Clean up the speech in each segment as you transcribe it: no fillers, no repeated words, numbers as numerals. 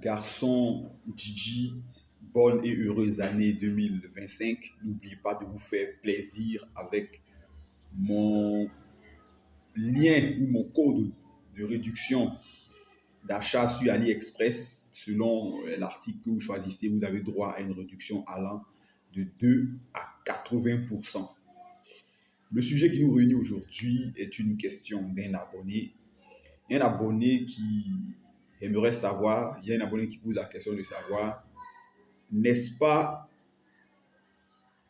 garçon Gigi, bonne et heureuse année 2025. N'oubliez pas de vous faire plaisir avec mon lien ou mon code de réduction d'achat sur AliExpress. Selon l'article que vous choisissez, vous avez droit à une réduction allant de 2 à 80%. Le sujet qui nous réunit aujourd'hui est une question d'un abonné. Un abonné qui aimerait savoir, il y a un abonné qui pose la question de savoir, n'est-ce pas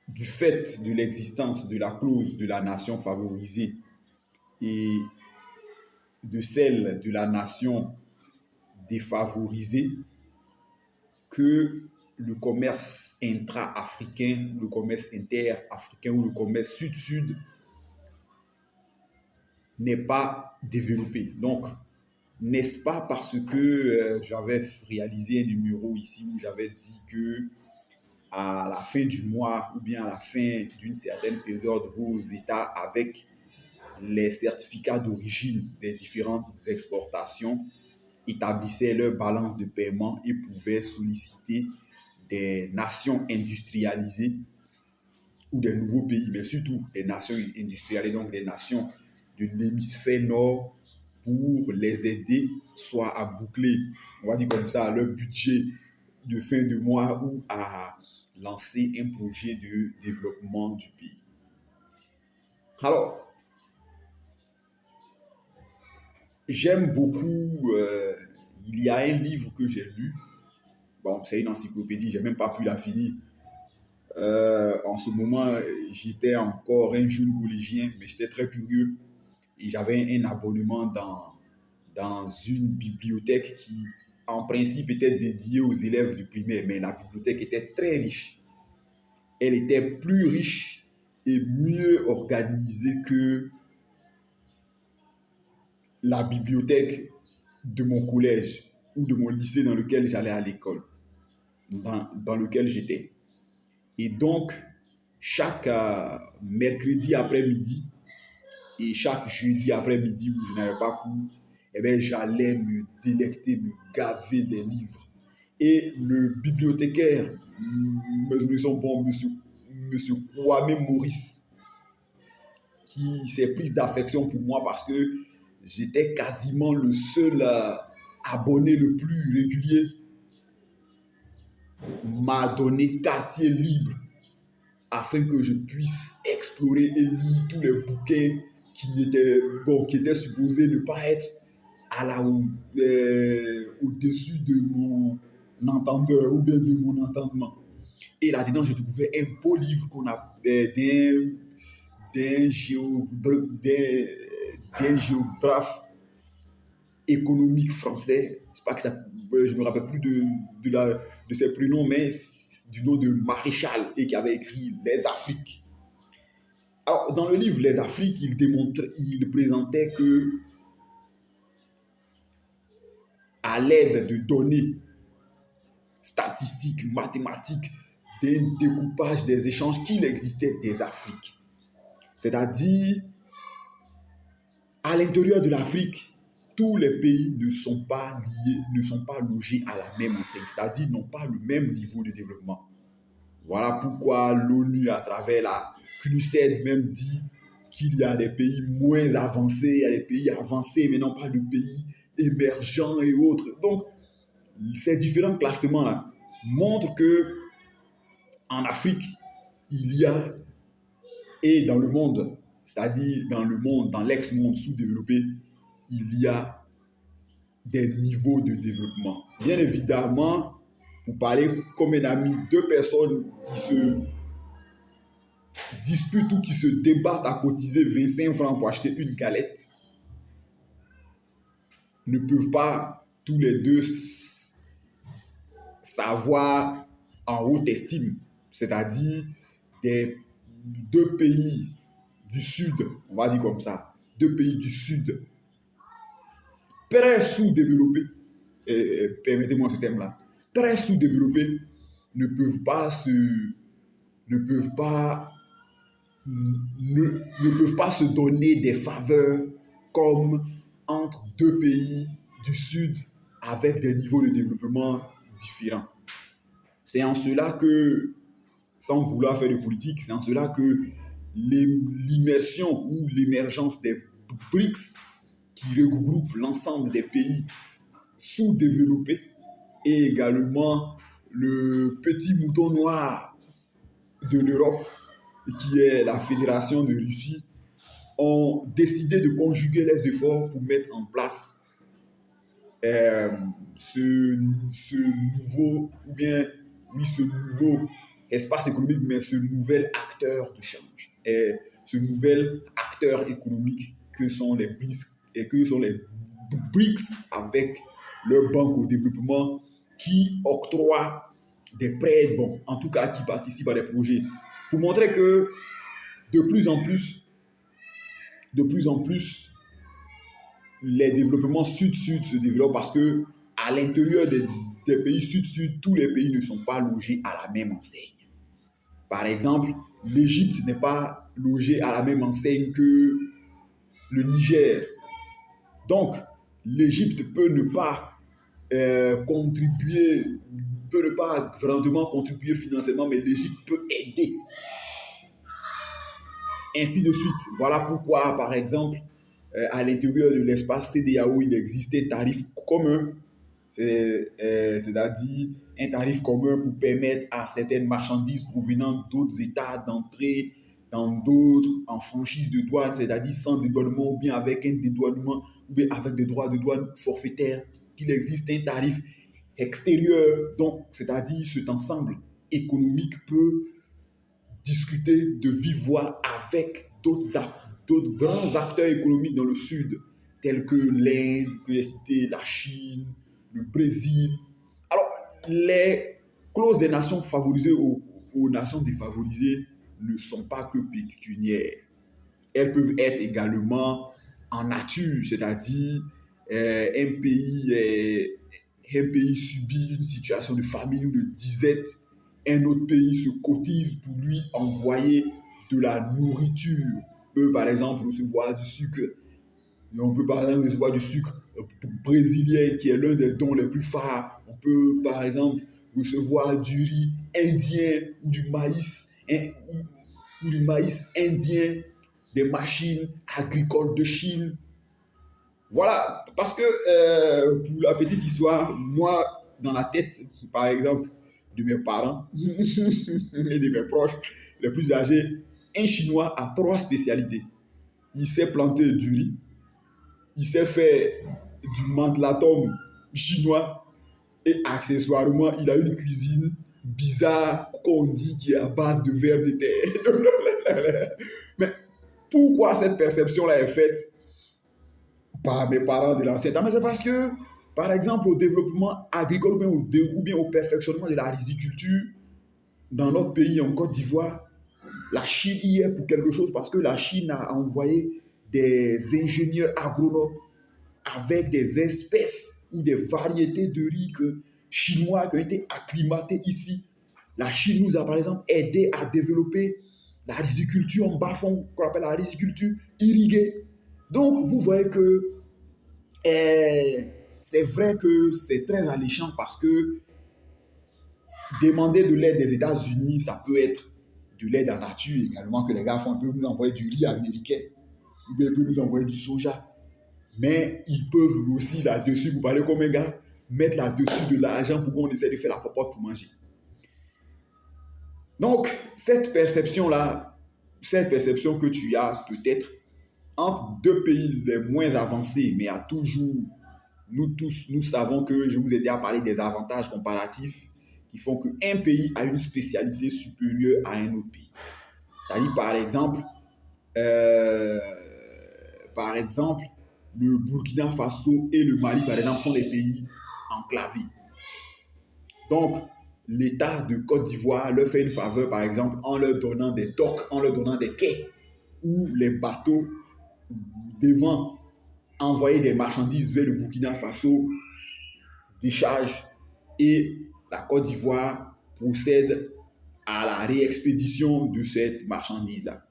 du fait de l'existence de la clause de la nation favorisée et de celle de la nation défavorisée que le commerce intra-africain, le commerce inter-africain ou le commerce sud-sud n'est pas développé. Donc, n'est-ce pas parce que j'avais réalisé un numéro ici où j'avais dit que à la fin du mois ou bien à la fin d'une certaine période, vos États, avec les certificats d'origine des différentes exportations, établissaient leur balance de paiement et pouvaient solliciter des nations industrialisées ou des nouveaux pays, mais surtout des nations industrialisées, donc des nations de l'hémisphère nord, pour les aider soit à boucler, on va dire comme ça, leur budget de fin de mois ou à lancer un projet de développement du pays. Alors, j'aime beaucoup, il y a un livre que j'ai lu, bon, c'est une encyclopédie, je n'ai même pas pu la finir. En ce moment, j'étais encore un jeune collégien, mais j'étais très curieux et j'avais un abonnement dans une bibliothèque qui, en principe, était dédiée aux élèves du primaire, mais la bibliothèque était très riche. Elle était plus riche et mieux organisée que la bibliothèque de mon collège ou de mon lycée dans lequel j'allais à l'école, dans lequel j'étais. Et donc, chaque mercredi après-midi et chaque jeudi après-midi où je n'avais pas cours, eh bien, j'allais me délecter, me gaver des livres. Et le bibliothécaire, monsieur Kwame Maurice, qui s'est pris d'affection pour moi parce que j'étais quasiment le seul abonné le plus régulier, m'a donné quartier libre afin que je puisse explorer et lire tous les bouquins qui étaient supposés ne pas être au-dessus de mon entendeur ou bien de mon entendement. Et là-dedans, j'ai trouvé un beau livre qu'on a d'un géographe économique français. C'est pas que ça, je me rappelle plus de ses prénoms, mais du nom de Maréchal, et qui avait écrit Les Afriques. Alors, dans le livre Les Afriques, il présentait que, à l'aide de données statistiques, mathématiques, d'un découpage des échanges, qu'il existait des Afriques. C'est-à-dire, à l'intérieur de l'Afrique, tous les pays ne sont pas liés, ne sont pas logés à la même enseigne, c'est-à-dire n'ont pas le même niveau de développement. Voilà pourquoi l'ONU, à travers la CNUSED, même dit qu'il y a des pays moins avancés, il y a des pays avancés, mais non pas de pays émergents et autres. Donc, ces différents classements-là montrent que en Afrique, il y a, et dans le monde, c'est-à-dire dans le monde, dans l'ex-monde sous-développé, il y a des niveaux de développement. Bien évidemment, pour parler comme un ami, deux personnes qui se disputent ou qui se débattent à cotiser 25 francs pour acheter une galette ne peuvent pas tous les deux savoir en haute estime, c'est-à-dire des deux pays du Sud, on va dire comme ça, deux pays du Sud très sous-développés, permettez-moi ce terme-là, très sous-développés, ne peuvent pas se donner des faveurs comme entre deux pays du Sud avec des niveaux de développement différents. C'est en cela que, sans vouloir faire de politique, c'est en cela que l'immersion ou l'émergence des BRICS, qui regroupent l'ensemble des pays sous-développés, et également le petit mouton noir de l'Europe, qui est la Fédération de Russie, ont décidé de conjuguer les efforts pour mettre en place ce nouveau, ou bien, oui, ce nouveau espace économique, mais ce nouvel acteur de change, et ce nouvel acteur économique que sont les BRICS, et que sont les BRICS avec leur banque au développement qui octroie des prêts, bon, en tout cas qui participent à des projets, pour montrer que de plus en plus, les développements sud-sud se développent parce que à l'intérieur des pays sud-sud, tous les pays ne sont pas logés à la même enseigne. Par exemple, l'Égypte n'est pas logée à la même enseigne que le Niger. Donc, l'Égypte peut ne pas grandement contribuer financièrement, mais l'Égypte peut aider. Ainsi de suite. Voilà pourquoi, par exemple, à l'intérieur de l'espace CEDEAO, il existe un tarif commun, c'est-à-dire un tarif commun pour permettre à certaines marchandises provenant d'autres États d'entrer dans d'autres en franchise de douane, c'est-à-dire sans dédouanement ou bien avec un dédouanement ou bien avec des droits de douane forfaitaires, qu'il existe un tarif extérieur. Donc, c'est-à-dire cet ensemble économique peut discuter de vive voix avec d'autres grands acteurs économiques dans le sud, tels que l'Inde, que j'ai cité, la Chine, le Brésil. Alors, les clauses des nations favorisées aux nations défavorisées ne sont pas que pécuniaires. Elles peuvent être également en nature, c'est-à-dire un pays subit une situation de famine ou de disette, un autre pays se cotise pour lui envoyer de la nourriture. On peut par exemple recevoir du sucre. On peut par exemple recevoir du sucre brésilien qui est l'un des dons les plus phares. On peut par exemple recevoir du riz indien ou du maïs indien, des machines agricoles de Chine. Voilà, parce que pour la petite histoire, moi, dans la tête, par exemple, de mes parents et de mes proches les plus âgés, un Chinois a 3 spécialités. Il sait planter du riz, il sait faire du menthlatum chinois et accessoirement, il a une cuisine bizarre qu'on dit qui est à base de vers de terre. Mais pourquoi cette perception-là est faite par mes parents de l'ancien temps? Mais c'est parce que, par exemple, au développement agricole ou bien au perfectionnement de la riziculture, dans notre pays, en Côte d'Ivoire, la Chine y est pour quelque chose parce que la Chine a envoyé des ingénieurs agronomes avec des espèces ou des variétés de riz chinois qui ont été acclimatés ici. La Chine nous a par exemple aidé à développer la riziculture en bas-fond, qu'on appelle la riziculture irriguée. Donc, vous voyez que c'est vrai que c'est très alléchant parce que demander de l'aide des États-Unis, ça peut être de l'aide en nature également que les gars font. Ils peuvent nous envoyer du riz américain, ou bien ils peuvent nous envoyer du soja. Mais ils peuvent aussi là-dessus, vous parlez comme un gars, mettre là-dessus de l'argent pour qu'on essaie de faire la popote pour manger. Donc, cette perception que tu as peut-être entre 2 pays les moins avancés, mais à toujours, nous savons que je vous ai déjà parlé des avantages comparatifs qui font qu'un pays a une spécialité supérieure à un autre pays. C'est-à-dire, par exemple, le Burkina Faso et le Mali, par exemple, sont des pays enclavés. Donc, l'État de Côte d'Ivoire leur fait une faveur, par exemple, en leur donnant des docks, en leur donnant des quais, où les bateaux devant envoyer des marchandises vers le Burkina Faso déchargent et la Côte d'Ivoire procède à la réexpédition de cette marchandise-là,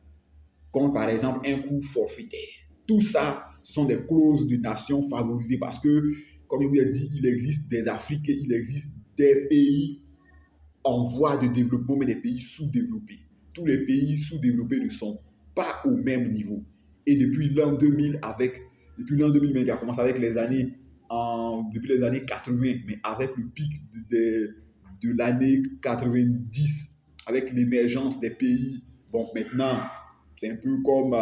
comme par exemple un coût forfaitaire. Tout ça, ce sont des clauses de nations favorisées parce que comme je vous l'ai dit, il existe des Afriques, il existe des pays en voie de développement, mais des pays sous-développés. Tous les pays sous-développés ne sont pas au même niveau. Et depuis l'an 2000, depuis l'an 2000, mais qui a commencé avec depuis les années 80, mais avec le pic de l'année 90, avec l'émergence des pays. Bon, maintenant, c'est un peu comme,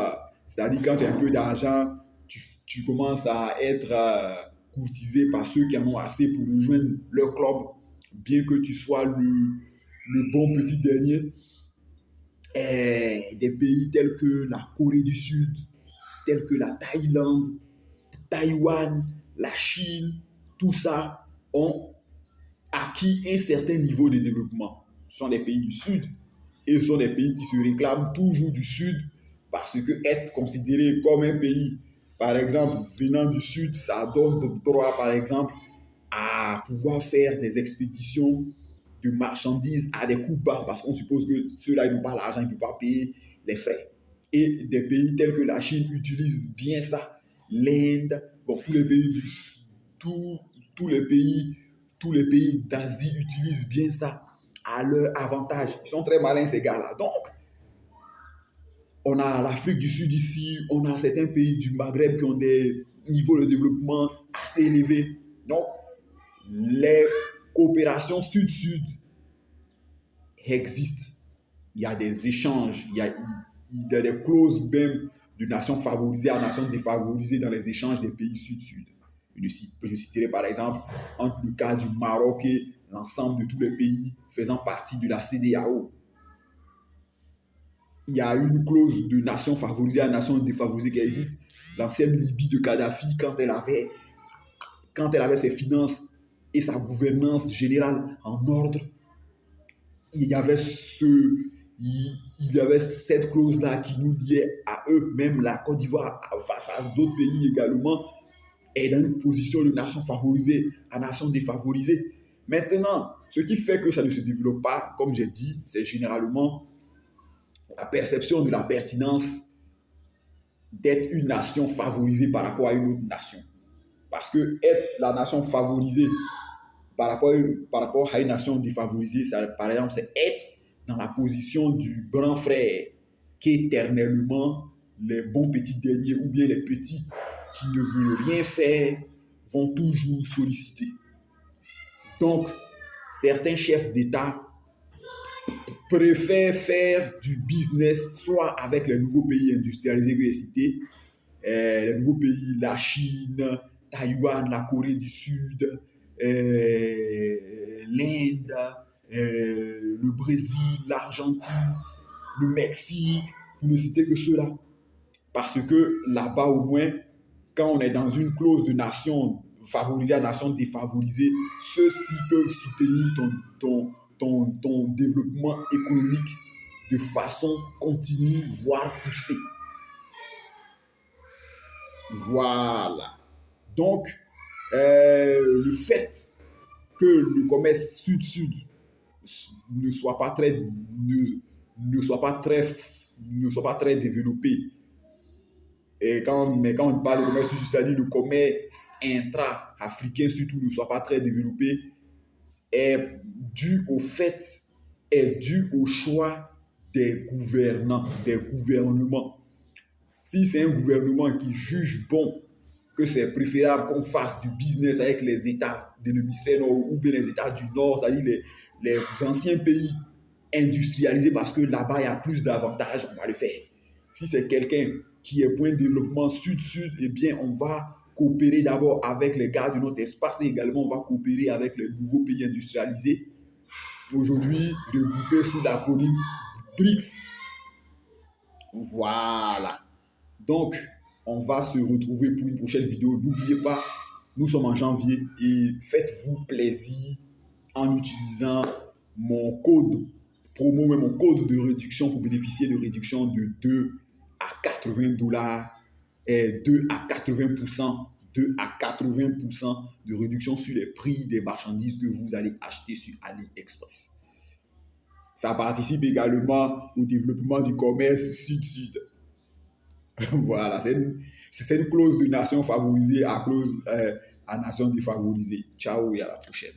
c'est-à-dire quand tu as un peu d'argent, tu commences à être courtisé par ceux qui en ont assez pour rejoindre leur club, bien que tu sois le bon petit dernier. Et des pays tels que la Corée du Sud, tels que la Thaïlande, Taïwan, la Chine, tout ça ont acquis un certain niveau de développement. Ce sont des pays du Sud et ce sont des pays qui se réclament toujours du Sud parce que être considéré comme un pays, par exemple, venant du Sud, ça donne le droit, par exemple, à pouvoir faire des expéditions de marchandises à des coûts bas parce qu'on suppose que ceux-là, ils n'ont pas l'argent, ils ne peuvent pas payer les frais. Et des pays tels que la Chine utilisent bien ça. L'Inde, bon, tous, tous les pays d'Asie utilisent bien ça à leur avantage. Ils sont très malins, ces gars-là. Donc, on a l'Afrique du Sud ici, on a certains pays du Maghreb qui ont des niveaux de développement assez élevés. Donc, les coopérations sud-sud existent. Il y a des échanges, il y a des clauses même de nations favorisées à nations défavorisées dans les échanges des pays sud-sud. Je citerai par exemple entre le cas du Maroc et l'ensemble de tous les pays faisant partie de la CEDEAO. Il y a une clause de nation favorisée à nation défavorisée qui existe. L'ancienne Libye de Kadhafi, quand elle avait ses finances et sa gouvernance générale en ordre, il y avait cette clause-là qui nous liait à eux, même la Côte d'Ivoire, face à d'autres pays également, est dans une position de nation favorisée à nation défavorisée. Maintenant, ce qui fait que ça ne se développe pas, comme j'ai dit, c'est généralement la perception de la pertinence d'être une nation favorisée par rapport à une autre nation. Parce que être la nation favorisée par rapport à une nation défavorisée, ça, par exemple, c'est être dans la position du grand frère qu'éternellement les bons petits derniers ou bien les petits qui ne veulent rien faire vont toujours solliciter. Donc, certains chefs d'État préfèrent faire du business soit avec les nouveaux pays industrialisés que j'ai cités, les nouveaux pays, la Chine, Taïwan, la Corée du Sud, l'Inde, le Brésil, l'Argentine, le Mexique, pour ne citer que ceux-là. Parce que là-bas, au moins, quand on est dans une clause de nation favorisée à nation défavorisée, ceux-ci peuvent soutenir ton développement économique de façon continue, voire poussée. Voilà. Donc, le fait que le commerce sud-sud ne soit pas très développé, mais quand on parle de commerce sud-sud, c'est-à-dire le commerce intra-africain surtout ne soit pas très développé, est dû au choix des gouvernants, des gouvernements. Si c'est un gouvernement qui juge bon que c'est préférable qu'on fasse du business avec les États de l'hémisphère nord ou bien les États du nord, c'est-à-dire les anciens pays industrialisés parce que là-bas il y a plus d'avantages, on va le faire. Si c'est quelqu'un qui est point de développement sud-sud, eh bien on va coopérer d'abord avec les gars de notre espace et également on va coopérer avec les nouveaux pays industrialisés. Aujourd'hui, regroupés sous l'acronyme BRICS. Voilà. Donc, on va se retrouver pour une prochaine vidéo. N'oubliez pas, nous sommes en janvier et faites-vous plaisir en utilisant mon code promo et mon code de réduction pour bénéficier de réduction de 2 à 80 $, et 2 à 80%, 2 à 80% de réduction sur les prix des marchandises que vous allez acheter sur AliExpress. Ça participe également au développement du commerce sud-sud. Voilà, c'est une clause de nation favorisée à Nation défavorisée. Ciao et à la prochaine.